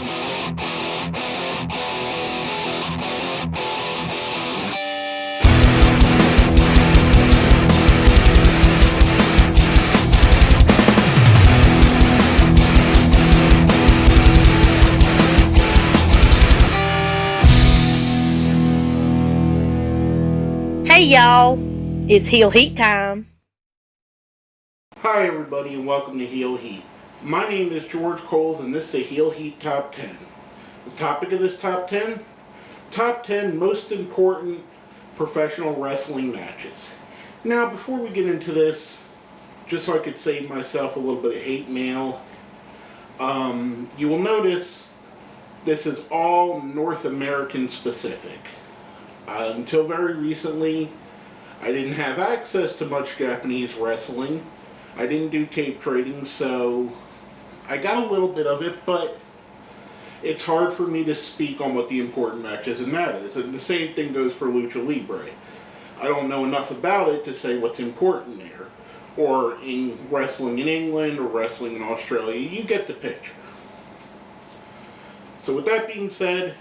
Hey y'all, it's Heel Heat time. Hi everybody and welcome to Heel Heat. My name is George Coles and this is a Heel Heat Top 10. The topic of this Top 10? Top 10 most important professional wrestling matches. Now before we get into this, just so I could save myself a little bit of hate mail, you will notice this is all North American specific. Until very recently, I didn't have access to much Japanese wrestling. I didn't do tape trading, so I got a little bit of it, but it's hard for me to speak on what the important matches and that is. And the same thing goes for Lucha Libre. I don't know enough about it to say what's important there. Or in wrestling in England or wrestling in Australia. You get the picture. So with that being said,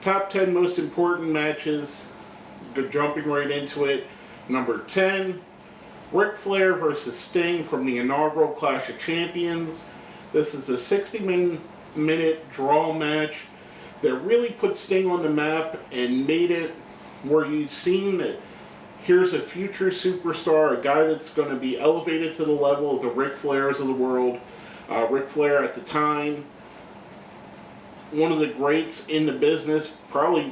top 10 most important matches, jumping right into it. Number 10, Ric Flair versus Sting from the inaugural Clash of Champions. This is a 60-minute draw match that really put Sting on the map and made it where you've seen that here's a future superstar, a guy that's going to be elevated to the level of the Ric Flairs of the world. Ric Flair at the time, one of the greats in the business, probably,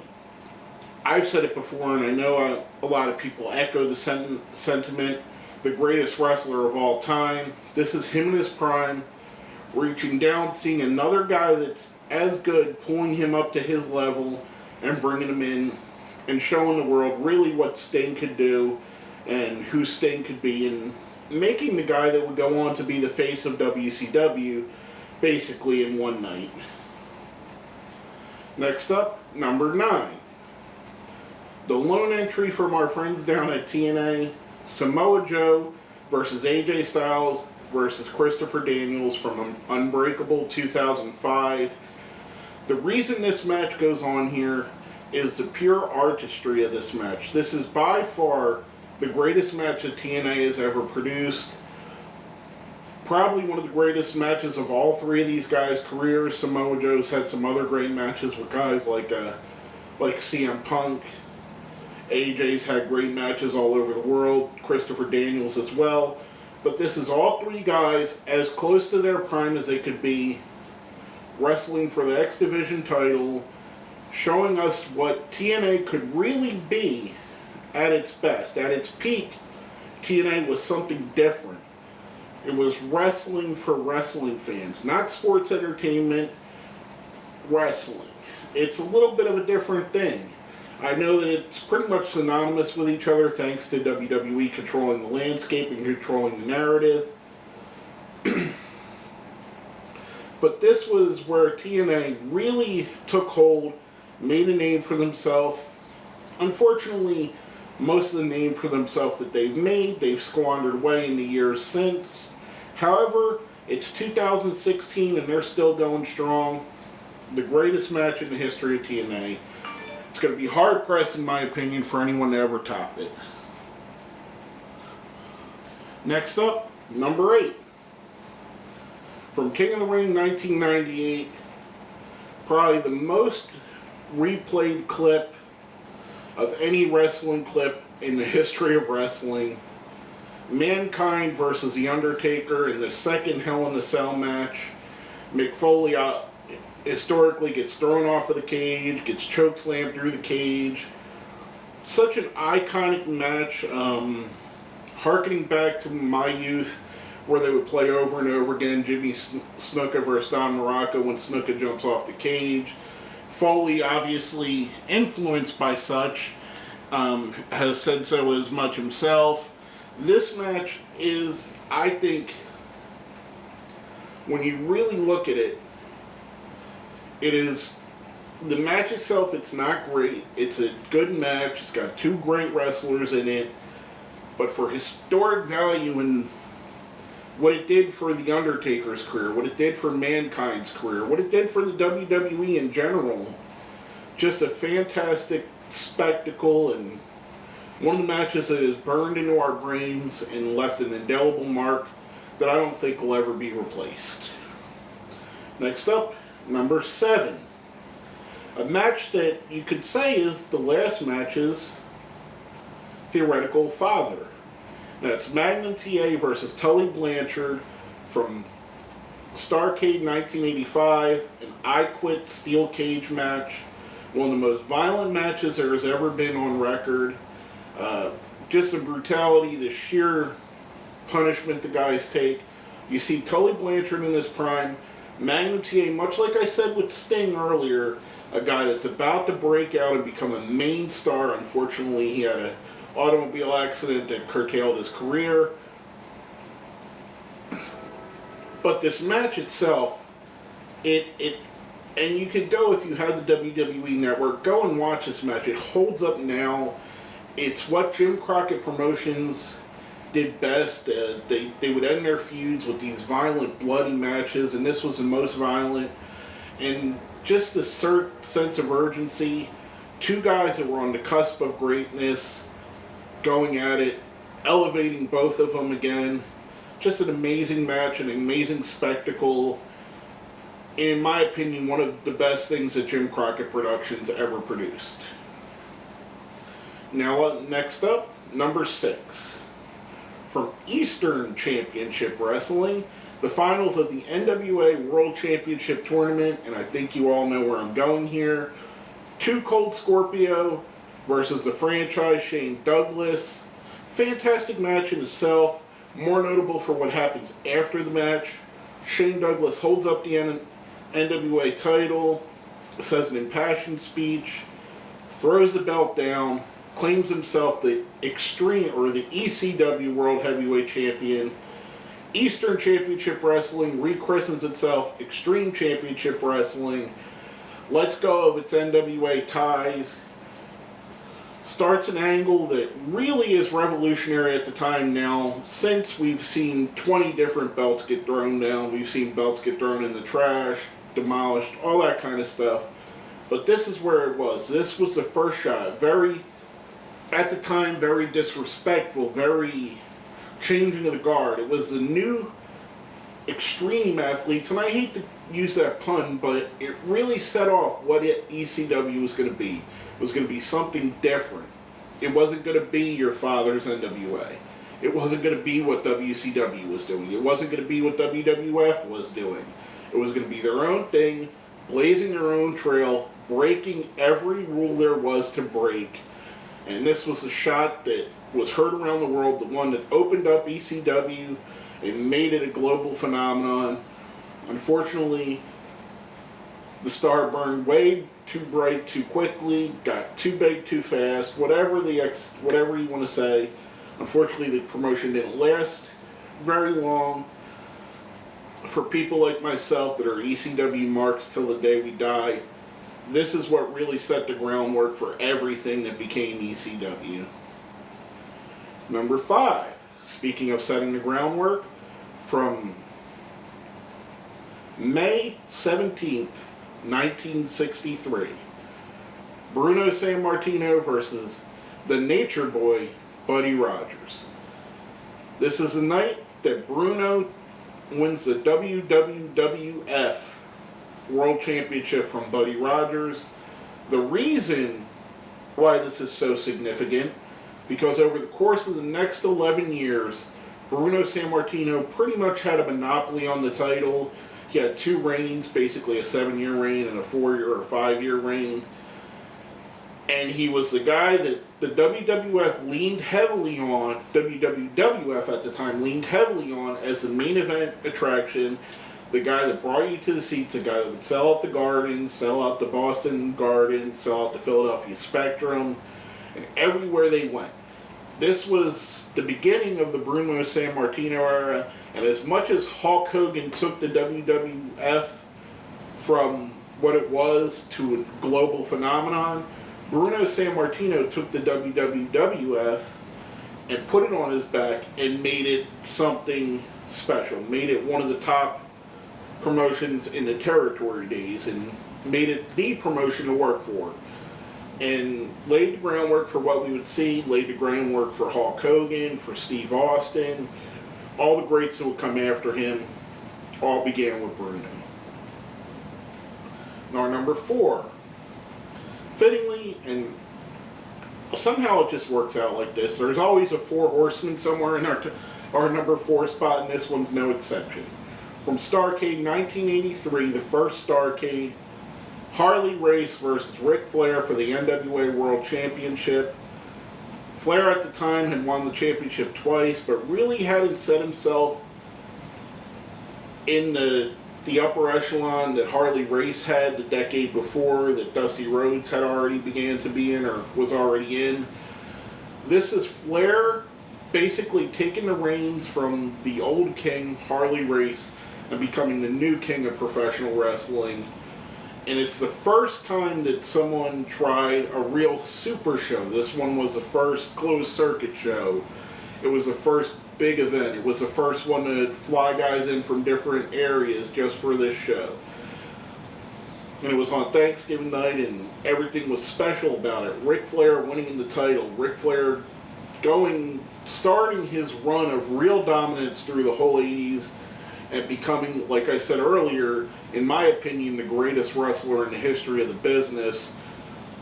I've said it before and I know a lot of people echo the sentiment, the greatest wrestler of all time. This is him in his prime, reaching down, seeing another guy that's as good, pulling him up to his level and bringing him in and showing the world really what Sting could do and who Sting could be, and making the guy that would go on to be the face of WCW basically in one night. Next up, number 9. The lone entry from our friends down at TNA, Samoa Joe versus AJ Styles versus Christopher Daniels from Unbreakable 2005. The reason this match goes on here is the pure artistry of this match. This is by far the greatest match that TNA has ever produced. Probably one of the greatest matches of all three of these guys' careers. Samoa Joe's had some other great matches with guys like CM Punk. AJ's had great matches all over the world. Christopher Daniels as well. But this is all three guys as close to their prime as they could be, wrestling for the X Division title, showing us what TNA could really be at its best. At its peak, TNA was something different. It was wrestling for wrestling fans, not sports entertainment, wrestling. It's a little bit of a different thing. I know that it's pretty much synonymous with each other thanks to WWE controlling the landscape and controlling the narrative. But this was where TNA really took hold, made a name for themselves. Unfortunately, most of the name for themselves that they've made, they've squandered away in the years since. However, it's 2016 and they're still going strong. The greatest match in the history of TNA. It's going to be hard-pressed, in my opinion, for anyone to ever top it. Next up, number 8. From King of the Ring 1998, probably the most replayed clip of any wrestling clip in the history of wrestling. Mankind versus The Undertaker in the second Hell in a Cell match. Mick Foley historically gets thrown off of the cage, gets chokeslammed through the cage. Such an iconic match, harkening back to my youth, where they would play over and over again Jimmy Snuka versus Don Muraco when Snuka jumps off the cage. Foley, obviously influenced by such, has said so as much himself. This match is, I think, when you really look at it, it is, the match itself, it's not great. It's a good match. It's got two great wrestlers in it. But for historic value and what it did for The Undertaker's career, what it did for Mankind's career, what it did for the WWE in general. Just a fantastic spectacle, and one of the matches that is burned into our brains and left an indelible mark that I don't think will ever be replaced. Next up, number 7. A match that you could say is the last match's theoretical father. That's Magnum TA versus Tully Blanchard from Starrcade 1985, an I Quit steel cage match. One of the most violent matches there has ever been on record. Just the brutality, the sheer punishment the guys take. You see Tully Blanchard in his prime. Magnum TA, much like I said with Sting earlier, a guy that's about to break out and become a main star. Unfortunately, he had an automobile accident that curtailed his career. But this match itself, and you could go, if you have the WWE Network, go and watch this match. It holds up now. It's what Jim Crockett Promotions did best. They would end their feuds with these violent, bloody matches, and this was the most violent. And just the sense of urgency. Two guys that were on the cusp of greatness, going at it, elevating both of them again. Just an amazing match, an amazing spectacle. In my opinion, one of the best things that Jim Crockett Productions ever produced. Now, next up, number 6. From Eastern Championship Wrestling, the finals of the NWA World Championship Tournament, and I think you all know where I'm going here. 2 Cold Scorpio versus the franchise Shane Douglas. Fantastic match in itself. More notable for what happens after the match. Shane Douglas holds up the NWA title, says an impassioned speech, throws the belt down, claims himself the the ECW World Heavyweight Champion. Eastern Championship Wrestling rechristens itself Extreme Championship Wrestling. Lets go of its NWA ties. Starts an angle that really is revolutionary at the time now, since we've seen 20 different belts get thrown down. We've seen belts get thrown in the trash, demolished, all that kind of stuff. But this is where it was. This was the first shot. At the time, very disrespectful, very changing of the guard. It was the new extreme athletes, and I hate to use that pun, but it really set off what ECW was going to be. It was going to be something different. It wasn't going to be your father's NWA. It wasn't going to be what WCW was doing. It wasn't going to be what WWF was doing. It was going to be their own thing, blazing their own trail, breaking every rule there was to break. And this was the shot that was heard around the world, the one that opened up ECW and made it a global phenomenon. Unfortunately, the star burned way too bright too quickly, got too big too fast, whatever you want to say. Unfortunately, the promotion didn't last very long. For people like myself that are ECW marks till the day we die, this is what really set the groundwork for everything that became ECW. Number 5, speaking of setting the groundwork, from May 17th, 1963, Bruno Sammartino versus the Nature Boy, Buddy Rogers. This is the night that Bruno wins the WWF World Championship from Buddy Rogers. The reason why this is so significant, because over the course of the next 11 years, Bruno Sammartino pretty much had a monopoly on the title. He had 2 reigns, basically a 7-year reign and a 4-year or 5-year reign. And he was the guy that the WWF leaned heavily on, WWF at the time leaned heavily on as the main event attraction. The guy that brought you to the seats, the guy that would sell out the Garden, sell out the Boston Garden, sell out the Philadelphia Spectrum, and everywhere they went. This was the beginning of the Bruno Sammartino era, and as much as Hulk Hogan took the WWF from what it was to a global phenomenon, Bruno Sammartino took the WWF and put it on his back and made it something special, made it one of the top promotions in the territory days, and made it the promotion to work for. And laid the groundwork for what we would see, laid the groundwork for Hulk Hogan, for Steve Austin, all the greats that would come after him, all began with Bruno. Now, number 4, fittingly, and somehow it just works out like this, there's always a 4 horsemen somewhere in our number 4 spot, and this one's no exception. From Starrcade 1983, the first Starrcade, Harley Race versus Ric Flair for the NWA World Championship. Flair at the time had won the championship twice, but really hadn't set himself in the upper echelon that Harley Race had the decade before, that Dusty Rhodes had already began to be in, or was already in. This is Flair basically taking the reins from the old king, Harley Race, and becoming the new king of professional wrestling. And it's the first time that someone tried a real super show. This one was the first closed circuit show. It was the first big event. It was the first one to fly guys in from different areas just for this show. And it was on Thanksgiving night, and everything was special about it. Ric Flair winning the title. Ric Flair starting his run of real dominance through the whole 80s and becoming, like I said earlier, in my opinion, the greatest wrestler in the history of the business.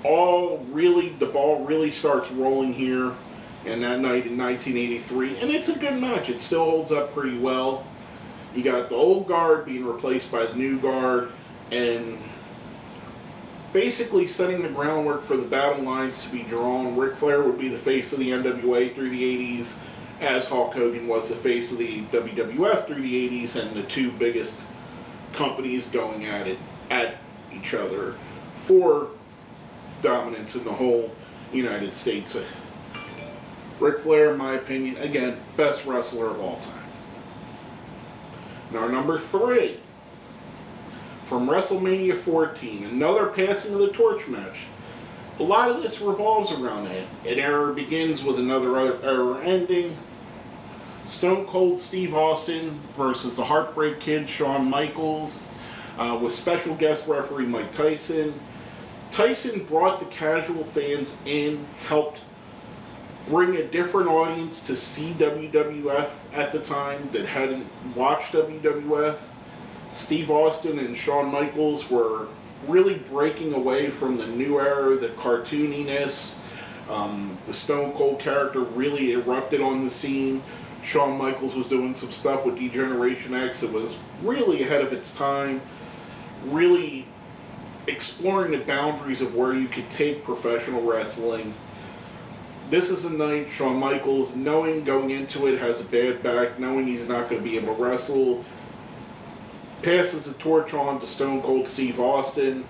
The ball really starts rolling here, and that night in 1983, and it's a good match. It still holds up pretty well. You got the old guard being replaced by the new guard, and basically setting the groundwork for the battle lines to be drawn. Ric Flair would be the face of the NWA through the 80s, as Hulk Hogan was the face of the WWF through the 80s, and the two biggest companies going at each other for dominance in the whole United States. Ric Flair, in my opinion, again, best wrestler of all time. Now, number 3, from WrestleMania 14, another passing of the torch match. A lot of this revolves around that. An era begins with another era ending. Stone Cold Steve Austin versus the Heartbreak Kid Shawn Michaels, with special guest referee Mike Tyson. Tyson brought the casual fans in, helped bring a different audience to see WWF at the time that hadn't watched WWF. Steve Austin and Shawn Michaels were really breaking away from the new era, the cartooniness. The Stone Cold character really erupted on the scene. Shawn Michaels was doing some stuff with D-Generation X that was really ahead of its time, really exploring the boundaries of where you could take professional wrestling. This is a night Shawn Michaels, knowing going into it, has a bad back, knowing he's not going to be able to wrestle, passes the torch on to Stone Cold Steve Austin,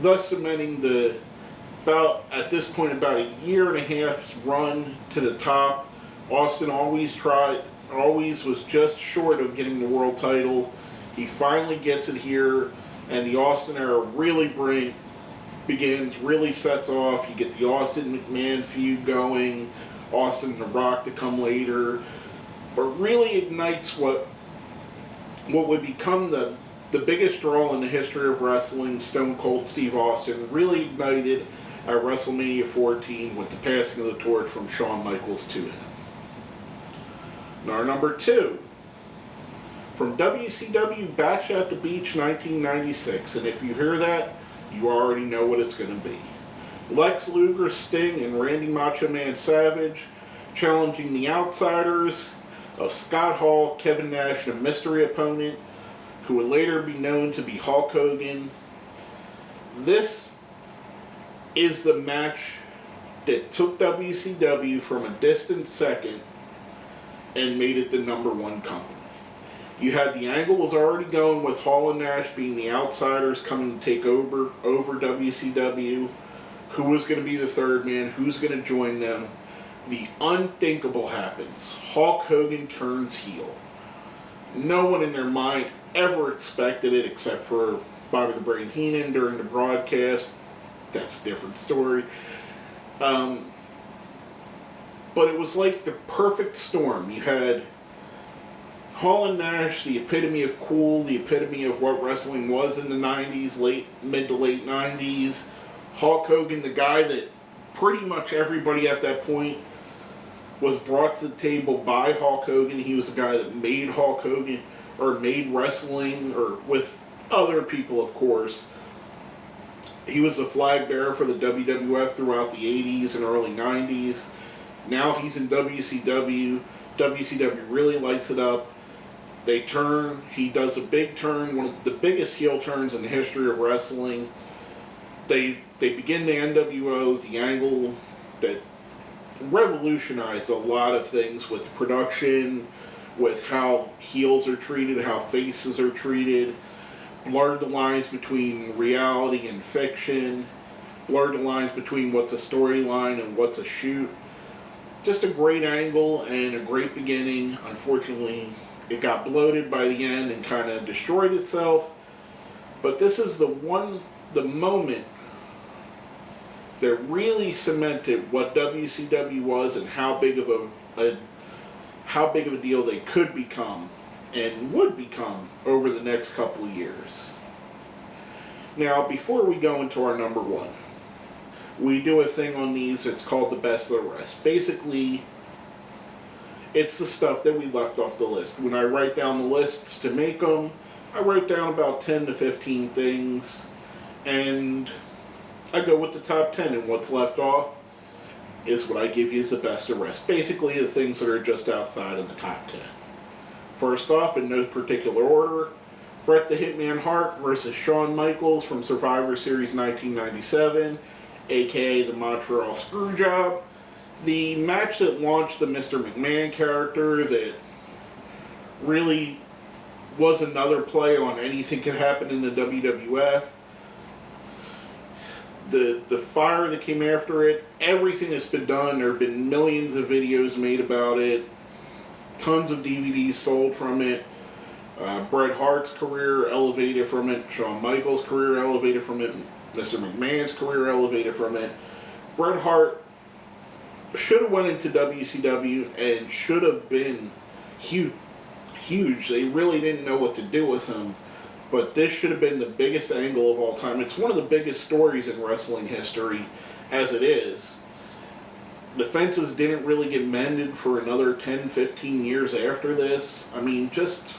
thus cementing at this point, about a year and a half's run to the top. Austin always was just short of getting the world title. He finally gets it here, and the Austin era really begins, really sets off. You get the Austin McMahon feud going, Austin and The Rock to come later, but really ignites what would become the biggest draw in the history of wrestling. Stone Cold Steve Austin really ignited at WrestleMania 14 with the passing of the torch from Shawn Michaels to him. Now, number 2, from WCW Bash at the Beach 1996, and if you hear that, you already know what it's going to be. Lex Luger, Sting, and Randy Macho Man Savage challenging the Outsiders of Scott Hall, Kevin Nash, and a mystery opponent who would later be known to be Hulk Hogan. This is the match that took WCW from a distant second and made it the number 1 company. You had the angle was already going with Hall and Nash being the Outsiders coming to take over WCW. Who was going to be the third man? Who's going to join them? The unthinkable happens. Hulk Hogan turns heel. No one in their mind ever expected it except for Bobby the Brain Heenan during the broadcast. That's a different story. But it was like the perfect storm. You had Hall and Nash, the epitome of cool, the epitome of what wrestling was in the 90s, mid to late 90s. Hulk Hogan, the guy that pretty much everybody at that point was brought to the table by Hulk Hogan. He was the guy that made Hulk Hogan, or made wrestling, or with other people, of course. He was the flag bearer for the WWF throughout the 80s and early 90s. Now he's in WCW. WCW really lights it up. They turn. He does a big turn, one of the biggest heel turns in the history of wrestling. They begin the NWO, the angle that revolutionized a lot of things with production, with how heels are treated, how faces are treated, blurred the lines between reality and fiction, blurred the lines between what's a storyline and what's a shoot. Just a great angle and a great beginning. Unfortunately, it got bloated by the end and kind of destroyed itself. But this is the moment that really cemented what WCW was and how big of a deal they could become and would become over the next couple of years. Now, before we go into our number one, we do a thing on these. It's called the best of the rest. Basically, it's the stuff that we left off the list. When I write down the lists to make them, I write down about 10 to 15 things, and I go with the top 10, and what's left off is what I give you as the best of the rest. Basically, the things that are just outside of the top 10. First off, in no particular order, Bret the Hitman Hart versus Shawn Michaels from Survivor Series 1997, aka the Montreal Screwjob. The match that launched the Mr. McMahon character, that really was another play on anything could happen in the WWF. The fire that came after it, everything that's been done, there have been millions of videos made about it, tons of DVDs sold from it. Bret Hart's career elevated from it, Shawn Michaels' career elevated from it, Mr. McMahon's career elevated from it. Bret Hart should have went into WCW and should have been huge. They really didn't know what to do with him. But this should have been the biggest angle of all time. It's one of the biggest stories in wrestling history as it is. The fences didn't really get mended for another 10, 15 years after this. I mean, just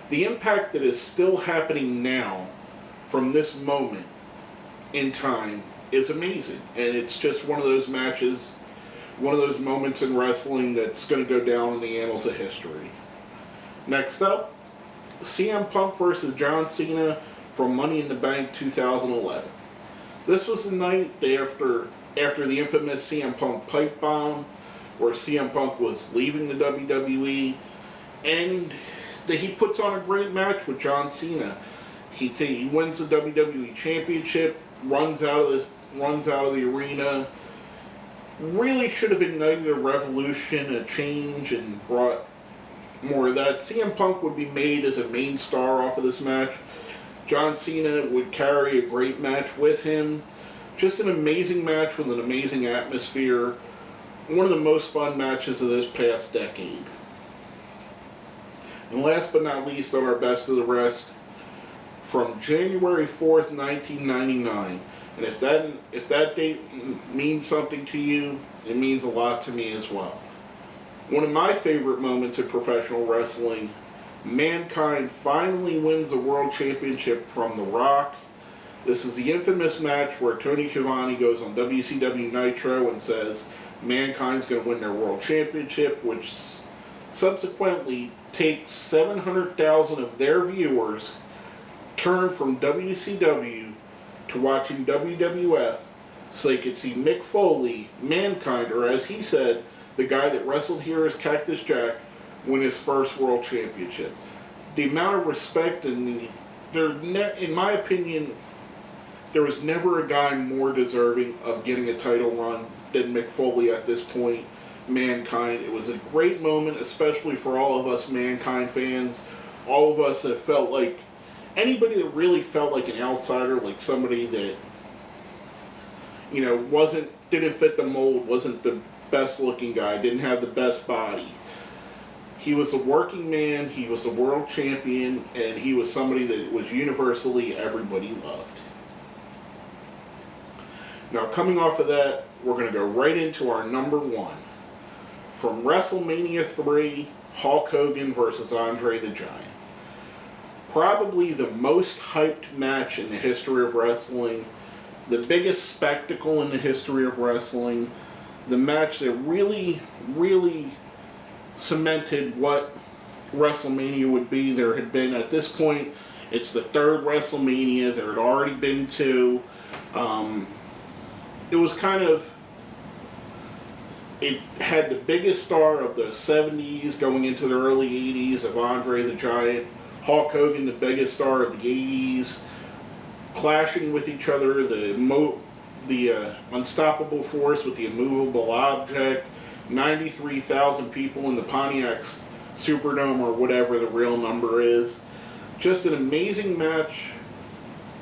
the impact that is still happening now from this moment in time is amazing. And it's just one of those matches, one of those moments in wrestling that's going to go down in the annals of history. Next up, CM Punk versus John Cena from Money in the Bank 2011. This was the night after the infamous CM Punk pipe bomb, where CM Punk was leaving the WWE, and he puts on a great match with John Cena. He wins the WWE Championship, runs out of the arena. Really should have ignited a revolution, a change, and brought more of that. CM Punk would be made as a main star off of this match. John Cena would carry a great match with him. Just an amazing match with an amazing atmosphere. One of the most fun matches of this past decade. And last but not least, on our best of the rest, from January 4th, 1999. And if that date means something to you, it means a lot to me as well. One of my favorite moments in professional wrestling, Mankind finally wins the World Championship from The Rock. This is the infamous match where Tony Schiavone goes on WCW Nitro and says Mankind's going to win their World Championship, which subsequently takes 700,000 of their viewers turn from WCW to watching WWF so they could see Mick Foley, Mankind, or as he said, the guy that wrestled here as Cactus Jack, win his first World Championship. The amount of respect in my opinion, there was never a guy more deserving of getting a title run than Mick Foley at this point. Mankind. It was a great moment, especially for all of us Mankind fans. All of us that felt like, anybody that really felt like an outsider, like somebody that, didn't fit the mold, wasn't the best looking guy, didn't have the best body. He was a working man, he was a world champion, and he was somebody that was universally everybody loved. Now, coming off of that, we're going to go right into our number one. From WrestleMania 3, Hulk Hogan versus Andre the Giant. Probably the most hyped match in the history of wrestling, the biggest spectacle in the history of wrestling, the match that really, really cemented what WrestleMania would be. There had been, at this point, it's the third WrestleMania. There had already been two. It was kind of, it had the biggest star of the 70s going into the early 80s of Andre the Giant. Hulk Hogan, the biggest star of the 80s, clashing with each other, the unstoppable force with the immovable object, 93,000 people in the Pontiac Superdome, or whatever the real number is. Just an amazing match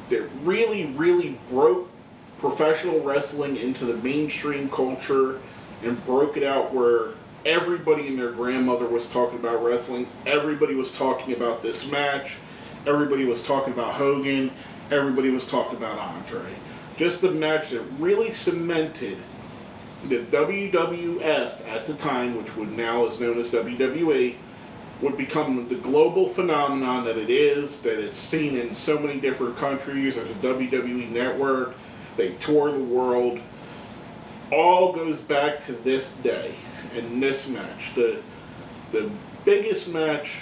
that really, really broke professional wrestling into the mainstream culture and broke it out where everybody and their grandmother was talking about wrestling. Everybody was talking about this match. Everybody was talking about Hogan. Everybody was talking about Andre. Just the match that really cemented the WWF at the time, which would now is known as WWE, would become the global phenomenon that it is, that it's seen in so many different countries. There's a WWE network. They tour the world. All goes back to this day and this match. The biggest match,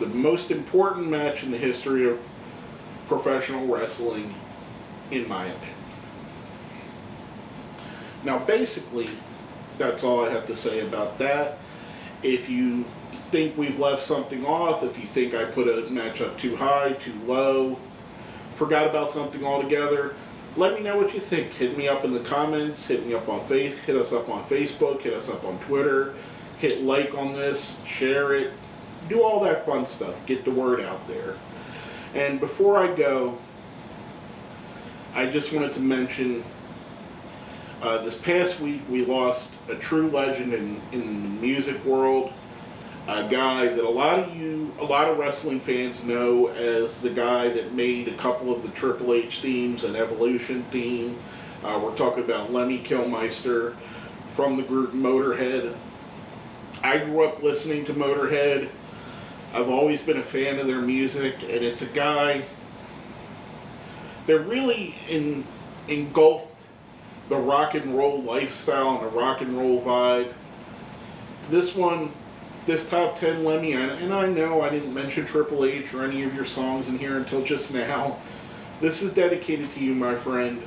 the most important match in the history of professional wrestling, in my opinion. Now, basically, that's all I have to say about that. If you think we've left something off, if you think I put a match up too high, too low, forgot about something altogether, let me know what you think. Hit me up in the comments, hit us up on Facebook, hit us up on Twitter, hit like on this, share it, do all that fun stuff, get the word out there. And before I go, I just wanted to mention, this past week we lost a true legend in the music world, a guy that a lot of wrestling fans know as the guy that made a couple of the Triple H themes and Evolution theme. We're talking about Lemmy Kilmister from the group Motorhead. I grew up listening to Motorhead. I've always been a fan of their music, and it's a guy that really engulfed the rock and roll lifestyle and the rock and roll vibe. This top 10 Lemmy, and I know I didn't mention Triple H or any of your songs in here until just now. This is dedicated to you, my friend.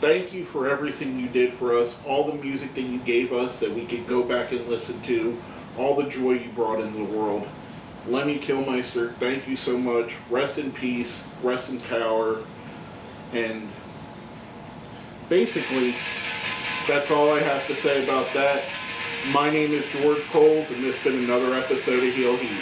Thank you for everything you did for us, all the music that you gave us that we could go back and listen to, all the joy you brought into the world. Lemmy Kilmister, thank you so much. Rest in peace, rest in power, and basically, that's all I have to say about that. My name is George Coles, and this has been another episode of Heel Heat.